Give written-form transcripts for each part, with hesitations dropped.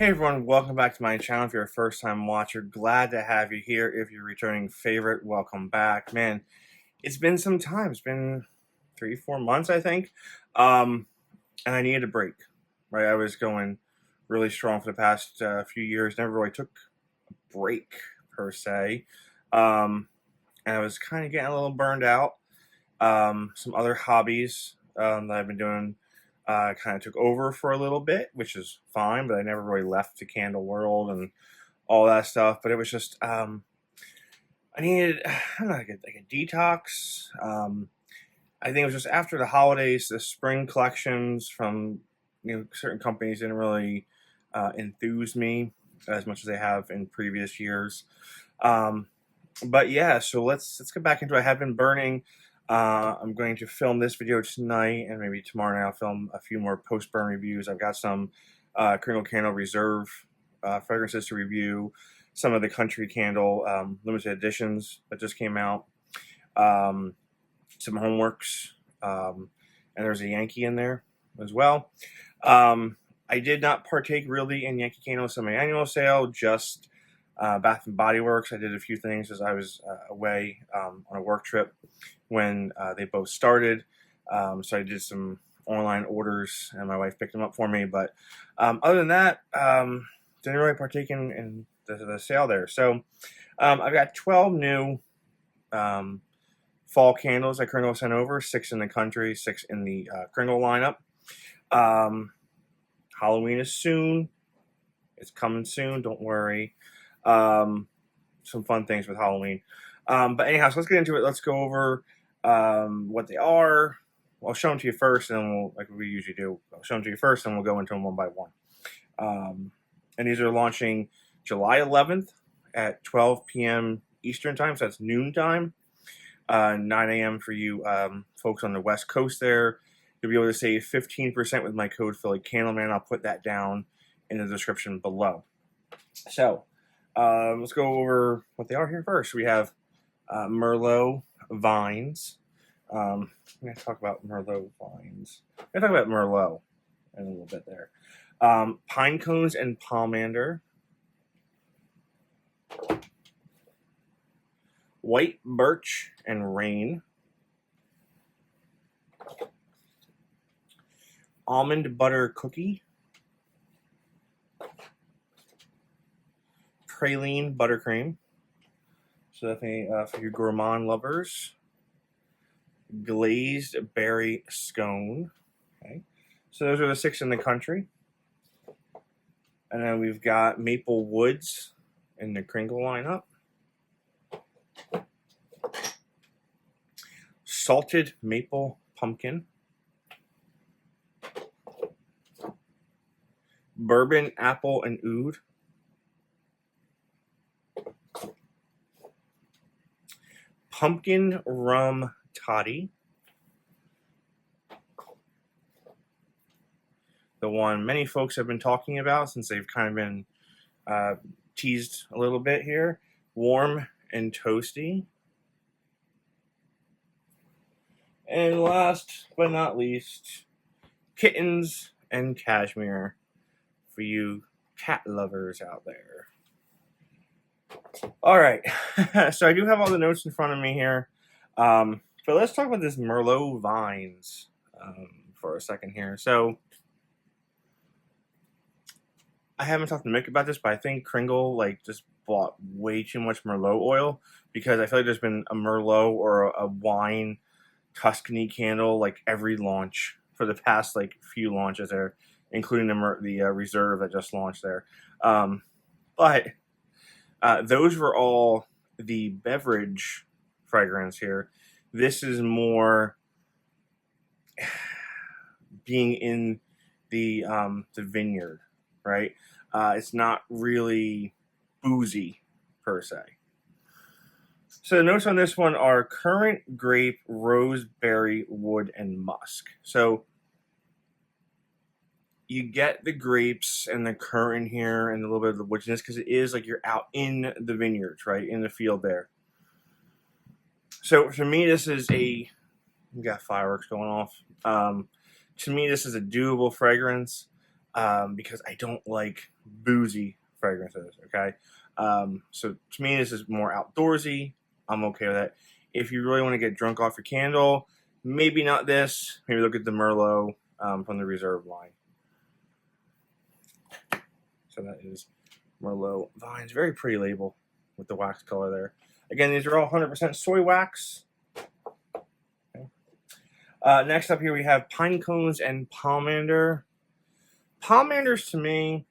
Hey everyone, welcome back to my channel. If you're a first time watcher, glad to have you here. If you're a returning favorite, welcome back. Man, it's been some time. It's been 3-4 months, I think. And I needed a break, right? I was going really strong for the past few years. Never really took a break per se. And I was kind of getting a little burned out. Some other hobbies that I've been doing kind of took over for a little bit, which is fine, but I never really left the candle world and all that stuff. But it was just, I needed, I don't know, like a detox. I think it was just after the holidays, the spring collections from, certain companies didn't really enthuse me as much as they have in previous years. But yeah, so let's get back into it. I have been burning. I'm going to film this video tonight, and maybe tomorrow night I'll film a few more post-burn reviews. I've got some Kringle Candle Reserve fragrances to review, some of the Country Candle limited editions that just came out, some Homeworks, and there's a Yankee in there as well. I did not partake really in Yankee Candles on my annual sale, just Bath and Body Works. I did a few things as I was away on a work trip when they both started. So I did some online orders, and my wife picked them up for me. But other than that, didn't really partake in the sale there. So I've got 12 new fall candles that Kringle sent over, 6 in the country, 6 in the Kringle lineup. Halloween is soon. It's coming soon, don't worry. Some fun things with Halloween. But anyhow, so let's get into it. Let's go over what they are. I'll show them to you first, and then we'll, like we usually do, I'll show them to you first, and we'll go into them one by one. And these are launching July 11th at 12 p.m. Eastern time, so that's noon time. 9 a.m. for you folks on the West Coast there. You'll be able to save 15% with my code phillycandleman. I'll put that down in the description below. So, let's go over what they are here first. We have Merlot Vines. I'm going to talk about Merlot Vines. I'm going to talk about Merlot in a little bit there. Pinecones and Pomander. White Birch and Rain. Almond Butter Cookie. Praline Buttercream. So definitely for you gourmand lovers. Glazed Berry Scone. Okay. So those are the 6 in the country. And then we've got Maple Woods in the Kringle lineup. Salted Maple Pumpkin. Bourbon Apple Oud. Pumpkin Rum Toddy. The one many folks have been talking about since they've kind of been teased a little bit here. Warm and Toasty. And last but not least, Kittens and Cashmere for you cat lovers out there. All right, so I do have all the notes in front of me here, but let's talk about this Merlot Vines for a second here. So I haven't talked to Mick about this, but I think Kringle just bought way too much Merlot oil, because I feel like there's been a Merlot or a wine Tuscany candle every launch for the past few launches there, including the Reserve that just launched there. But those were all the beverage fragrance here. This is more being in the vineyard, right? It's not really boozy per se. So the notes on this one are currant, grape, roseberry, wood, and musk. So you get the grapes and the currant here and a little bit of the woodiness, because it is you're out in the vineyards, right? In the field there. So for me, this is we got fireworks going off. To me, this is a doable fragrance because I don't like boozy fragrances, okay? So to me, this is more outdoorsy. I'm okay with that. If you really want to get drunk off your candle, maybe not this. Maybe look at the Merlot from the Reserve line. So that is Merlot Vines. Very pretty label with the wax color there. Again, these are all 100% soy wax. Okay. Next up here we have Pinecones and Pomander. Pomanders to me,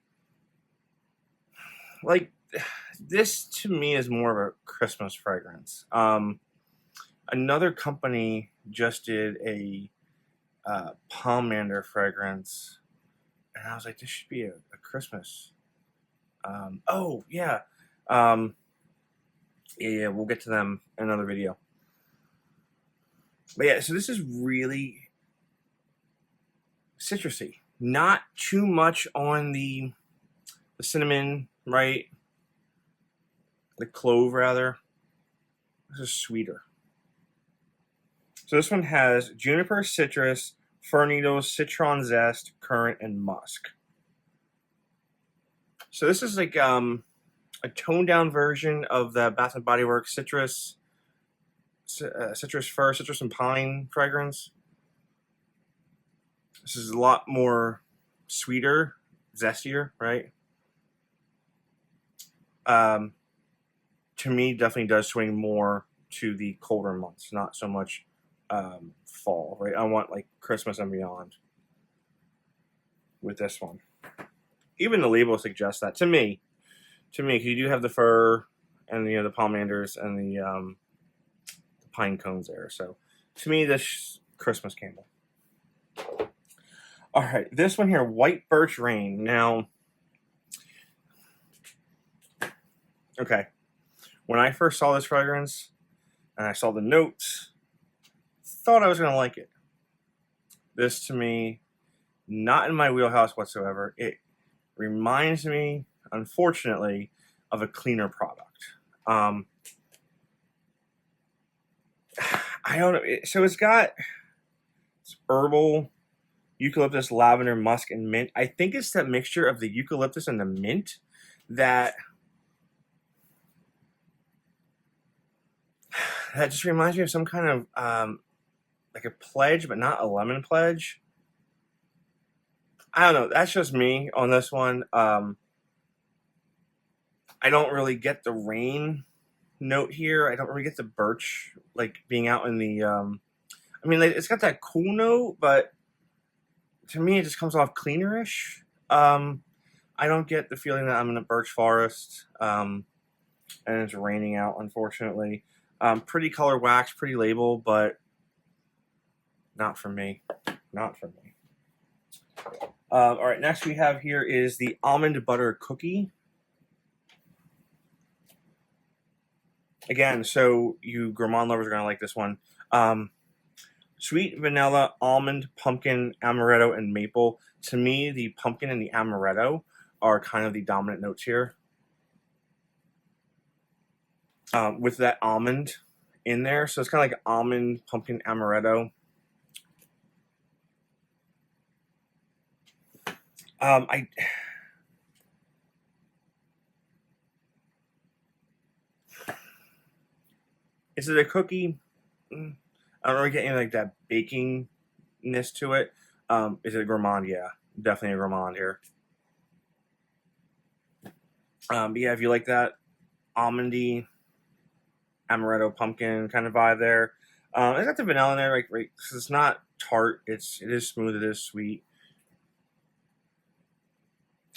like, this to me is more of a Christmas fragrance. Another company just did a Pomander fragrance, and I was like, this should be a Christmas. Oh yeah, yeah, we'll get to them in another video. But yeah, so this is really citrusy. Not too much on the cinnamon, right? The clove, rather. This is sweeter. So this one has juniper, citrus, fir needles, citron zest, currant, and musk. So this is like a toned down version of the Bath and Body Works citrus fir, citrus and pine fragrance. This is a lot more sweeter, zestier, right? To me, definitely does swing more to the colder months, not so much fall, right? I want like Christmas and beyond with this one. Even the label suggests that to me, because you do have the fir and the pomanders and the pine cones there. So to me, this Christmas candle. All right, this one here, White Birch Rain. Now, okay, when I first saw this fragrance and I saw the notes, thought I was going to like it. This to me, not in my wheelhouse whatsoever. It reminds me, unfortunately, of a cleaner product. I don't know. So it's got herbal, eucalyptus, lavender, musk, and mint. I think it's that mixture of the eucalyptus and the mint that just reminds me of some kind of like a pledge, but not a lemon pledge. I don't know. That's just me on this one. I don't really get the rain note here. I don't really get the birch, like being out in the. I mean, like, it's got that cool note, but to me, it just comes off cleanerish. I don't get the feeling that I'm in a birch forest, and it's raining out, unfortunately. Pretty color wax, pretty label, but not for me. Not for me. All right, next we have here is the Almond Butter Cookie. Again, so you gourmand lovers are going to like this one. Sweet vanilla, almond, pumpkin, amaretto, and maple. To me, the pumpkin and the amaretto are kind of the dominant notes here. With that almond in there. So it's kind of like almond, pumpkin, amaretto. Is it a cookie? I don't really get any like that bakingness to it. Is it a gourmand? Yeah, definitely a gourmand here. But yeah, if you like that almondy, amaretto, pumpkin kind of vibe there, it's got the vanilla in there, like, right? Cause it's not tart. It is smooth. It is sweet.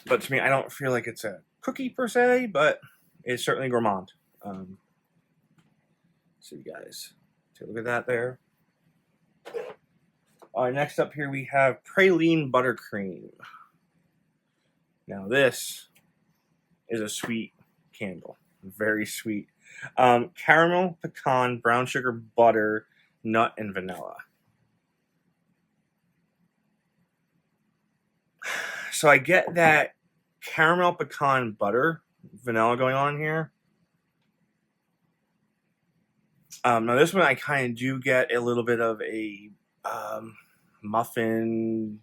But to me, I don't feel like it's a cookie per se, but it's certainly gourmand. So you guys take a look at that there. All right, next up here we have Praline Buttercream. Now this is a sweet candle, very sweet. Caramel, pecan, brown sugar, butter, nut, and vanilla. So I get that caramel, pecan, butter, vanilla going on here. Now this one I kind of do get a little bit of a muffin,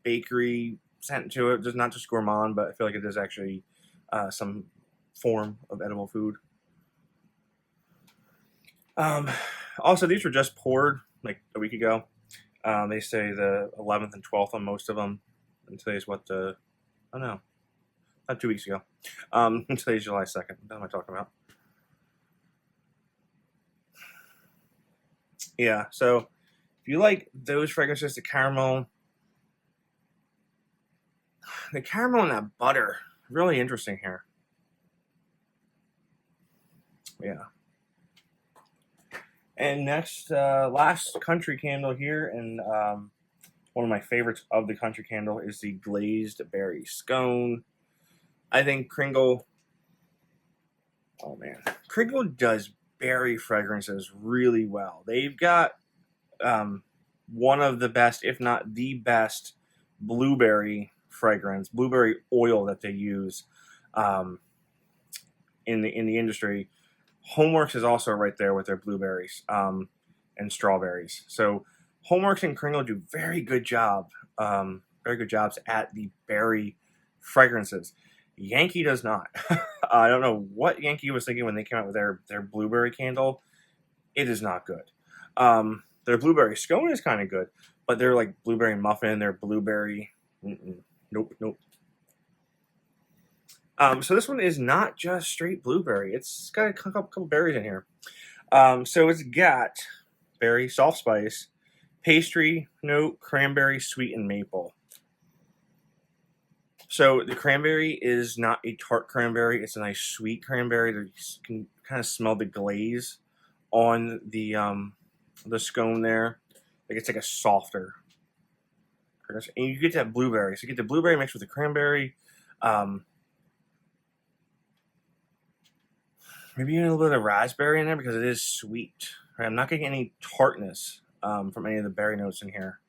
bakery scent to it. Just not just gourmand, but I feel like it is actually some form of edible food. Also, these were just poured like a week ago. They say the 11th and 12th on most of them. And today's what the, oh no, not 2 weeks ago. Today's July 2nd. What am I talking about? Yeah, so if you like those fragrances, the caramel and that butter, really interesting here. Yeah. And next, last country candle here, and one of my favorites of the country candle is the Glazed Berry Scone. I think Kringle, oh man, Kringle does berry fragrances really well. They've got one of the best, if not the best, blueberry fragrance, blueberry oil that they use in the industry. Homeworks is also right there with their blueberries and strawberries. So Homeworks and Kringle do very good jobs at the berry fragrances. Yankee does not. I don't know what Yankee was thinking when they came out with their blueberry candle. It is not good. Their blueberry scone is kind of good, but they're like blueberry muffin, their blueberry, nope. So this one is not just straight blueberry. It's got a couple berries in here. So it's got berry, soft spice, pastry note, cranberry, sweet, and maple. So the cranberry is not a tart cranberry. It's a nice sweet cranberry. You can kind of smell the glaze on the scone there. Like it's like a softer. And you get that blueberry. So you get the blueberry mixed with the cranberry. Maybe a little bit of raspberry in there because it is sweet. Right? I'm not getting any tartness from any of the berry notes in here.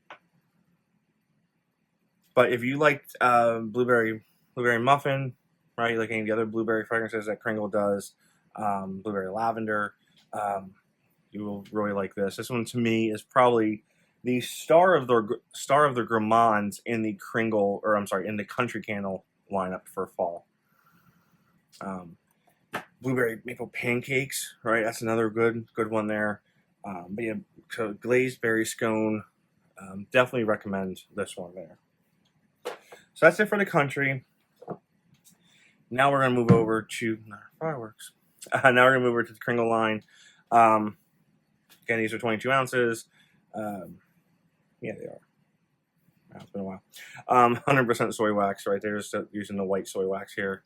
But if you liked blueberry muffin, right, like any of the other blueberry fragrances that Kringle does, blueberry lavender, you will really like this. This one to me is probably the star of the gourmands in the Kringle, or I'm sorry, in the country candle lineup for fall. Blueberry maple pancakes, right? That's another good one there. But yeah, so glazed berry scone, definitely recommend this one there. So that's it for the country. Now we're gonna move over to fireworks. Now we're gonna move over to the Kringle line. Again, these are 22 ounces. Yeah, they are. Wow, it's been a while. 100% soy wax, right? They're just using the white soy wax here.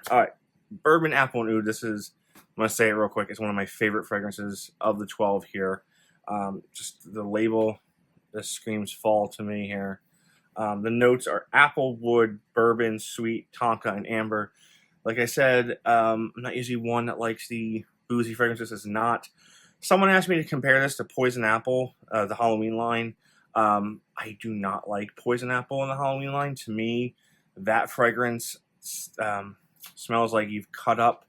All right, Bourbon Apple Oud. This is, I'm gonna say it real quick. It's one of my favorite fragrances of the 12 here. Just the label, this screams fall to me here. The notes are apple, wood, bourbon, sweet, tonka, and amber. Like I said, I'm not usually one that likes the boozy fragrances. It's not. Someone asked me to compare this to Poison Apple, the Halloween line. I do not like Poison Apple in the Halloween line. To me, that fragrance smells like you've cut up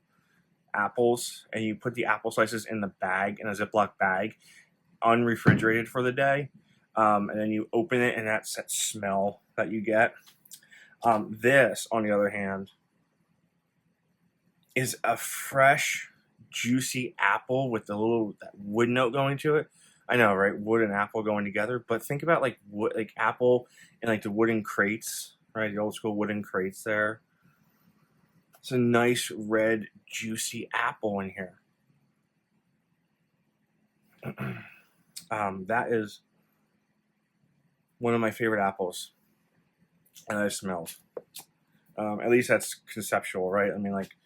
apples and you put the apple slices in the bag, in a Ziploc bag, unrefrigerated for the day. And then you open it, and that's that smell that you get. This, on the other hand, is a fresh, juicy apple with a little that wood note going to it. I know, right? Wood and apple going together. But think about like wood, like apple in like the wooden crates, right? The old school wooden crates there. It's a nice red, juicy apple in here. That is one of my favorite apples, and it smells. At least that's conceptual, right? I mean, like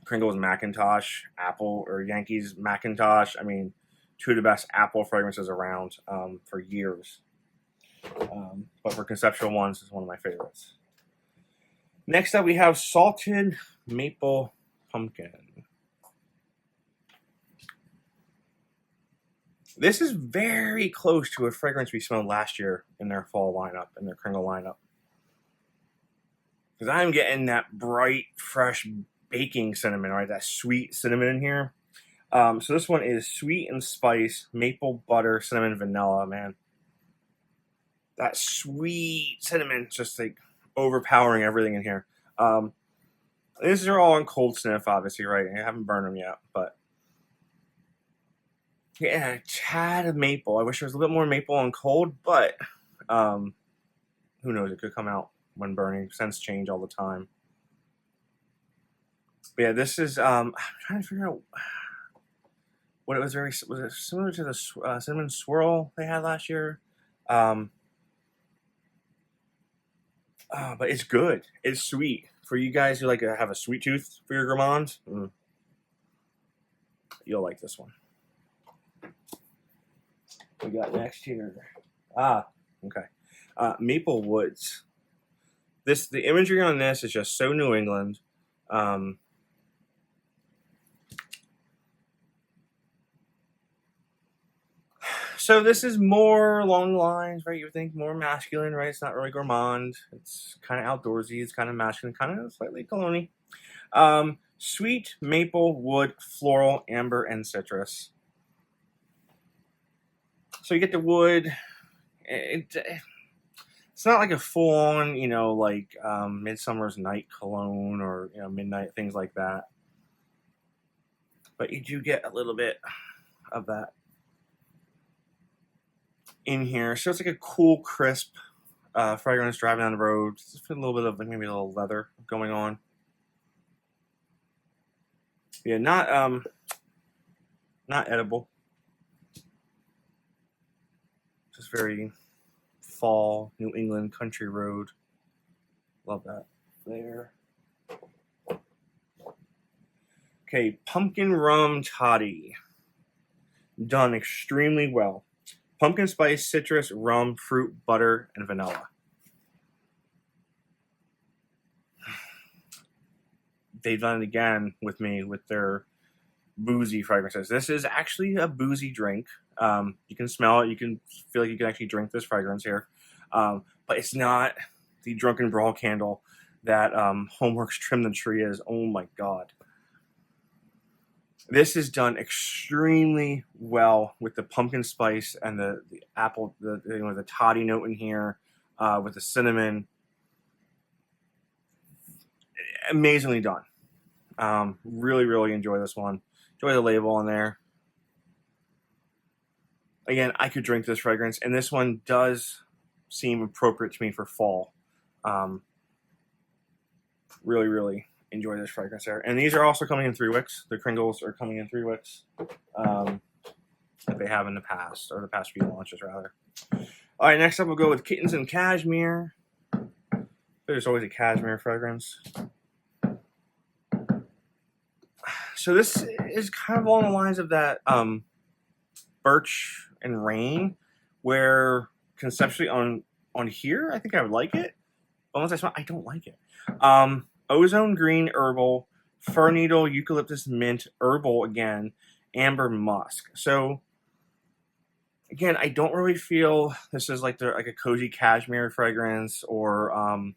Kringle's Macintosh apple, or Yankees Macintosh. I mean, two of the best apple fragrances around for years. But for conceptual ones, it's one of my favorites. Next up, we have Salted Maple Pumpkin. This is very close to a fragrance we smelled last year in their fall lineup, in their Kringle lineup. Because I'm getting that bright, fresh baking cinnamon, right? That sweet cinnamon in here. So this one is sweet and spice, maple butter, cinnamon, vanilla, man. that sweet cinnamon just like overpowering everything in here. These are all on cold sniff, obviously, right? I haven't burned them yet, but yeah, a tad of maple. I wish there was a little bit more maple on cold, but who knows? It could come out when burning. Scents change all the time. But yeah, this is. I'm trying to figure out what it was. Was it similar to the cinnamon swirl they had last year? But it's good. It's sweet for you guys who like to have a sweet tooth for your gourmand. You'll like this one. We got next here. Okay. Maple Woods. The imagery on this is just so New England. So this is more along the lines, right? You would think more masculine, right? It's not really gourmand. It's kind of outdoorsy. It's kind of masculine, kind of slightly cologne-y. Sweet, maple, wood, floral, amber, and citrus. So you get the wood. It's not like a full-on, like Midsummer's Night cologne or midnight, things like that. But you do get a little bit of that in here. So it's like a cool, crisp fragrance driving down the road. Just a little bit of maybe a little leather going on. Yeah, not edible. Just very fall New England country road. Love that there. Okay, pumpkin rum toddy. Done extremely well. Pumpkin spice, citrus, rum, fruit, butter, and vanilla. They've done it again with me with their boozy fragrances. This is actually a boozy drink. You can smell it. You can feel like you can actually drink this fragrance here. But it's not the Drunken Brawl candle that Homeworks Trim the Tree is. Oh my God. This is done extremely well with the pumpkin spice and the apple, the toddy note in here, with the cinnamon. Amazingly done. Really, really enjoy this one. Enjoy the label on there. Again, I could drink this fragrance, and this one does seem appropriate to me for fall. Really, really enjoy this fragrance there. And these are also coming in 3 wicks. The Kringles are coming in 3 wicks. That they have in the past, or the past few launches, rather. All right, next up we'll go with Kittens and Cashmere. There's always a cashmere fragrance. So this is kind of along the lines of that Birch and Rain, where conceptually on here, I think I would like it. But once I smell, I don't like it. Ozone green herbal, fir needle, eucalyptus mint, herbal again, amber musk. So again, I don't really feel this is like a cozy cashmere fragrance, or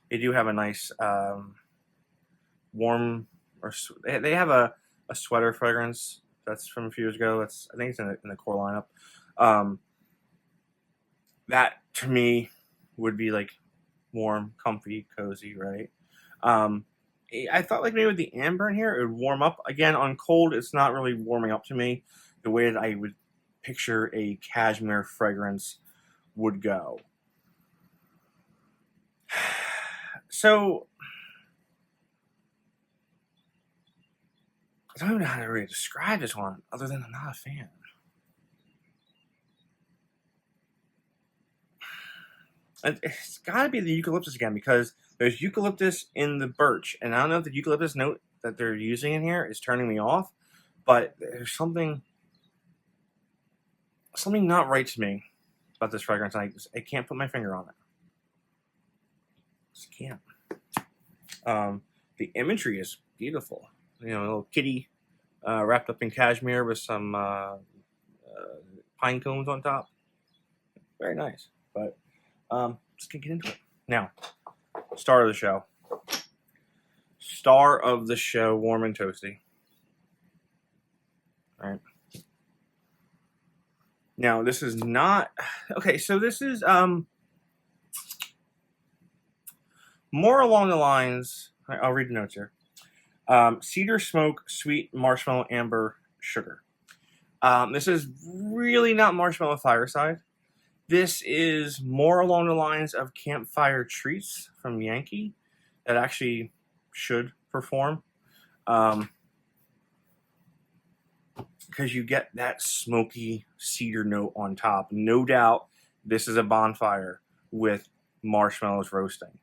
they do have a nice warm, or they have a sweater fragrance that's from a few years ago. I think it's in the core lineup. That to me would be like warm, comfy, cozy, right? I thought like maybe with the amber in here, it would warm up. Again, on cold, it's not really warming up to me the way that I would picture a cashmere fragrance would go. So I don't even know how to really describe this one other than I'm not a fan. It's got to be the eucalyptus again, because there's eucalyptus in the birch, and I don't know if the eucalyptus note that they're using in here is turning me off, but there's something not right to me about this fragrance. I can't put my finger on it. Just can't. The imagery is beautiful. A little kitty wrapped up in cashmere with some pine cones on top. Very nice. But just gonna get into it now. Star of the show. Star of the show, Warm and Toasty. All right. Now, this is not... Okay, so this is more along the lines... I'll read the notes here. Cedar smoke, sweet marshmallow, amber, sugar. This is really not marshmallow fireside. This is more along the lines of campfire treats from Yankee that actually should perform. Because you get that smoky cedar note on top. No doubt this is a bonfire with marshmallows roasting.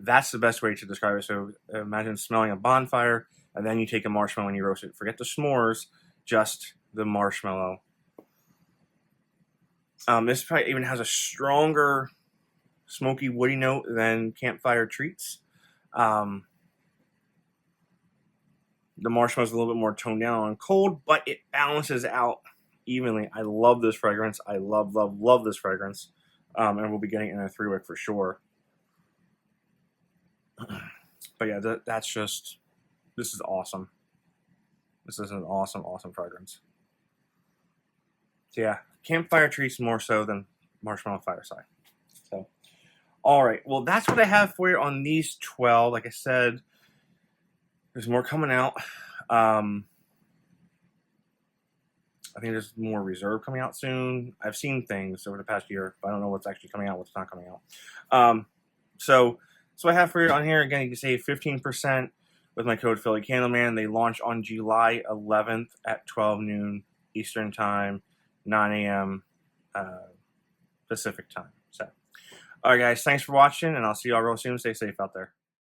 That's the best way to describe it. So imagine smelling a bonfire, and then you take a marshmallow and you roast it. Forget the s'mores, just the marshmallow. This probably even has a stronger smoky woody note than campfire treats. The marshmallow's a little bit more toned down and cold, but it balances out evenly. I love this fragrance. I love, love, love this fragrance. And we'll be getting it in a 3-wick for sure. But yeah, that's just... This is awesome. This is an awesome, awesome fragrance. So yeah, campfire treats more so than marshmallow fireside. So, all right. Well, that's what I have for you on these 12. Like I said, there's more coming out. I think there's more reserve coming out soon. I've seen things over the past year, but I don't know what's actually coming out, what's not coming out. So I have for you on here. Again, you can save 15% with my code phillycandleman. They launch on July 11th at 12 noon Eastern Time, 9 a.m. Pacific Time. So, all right, guys, thanks for watching, and I'll see you all real soon. Stay safe out there.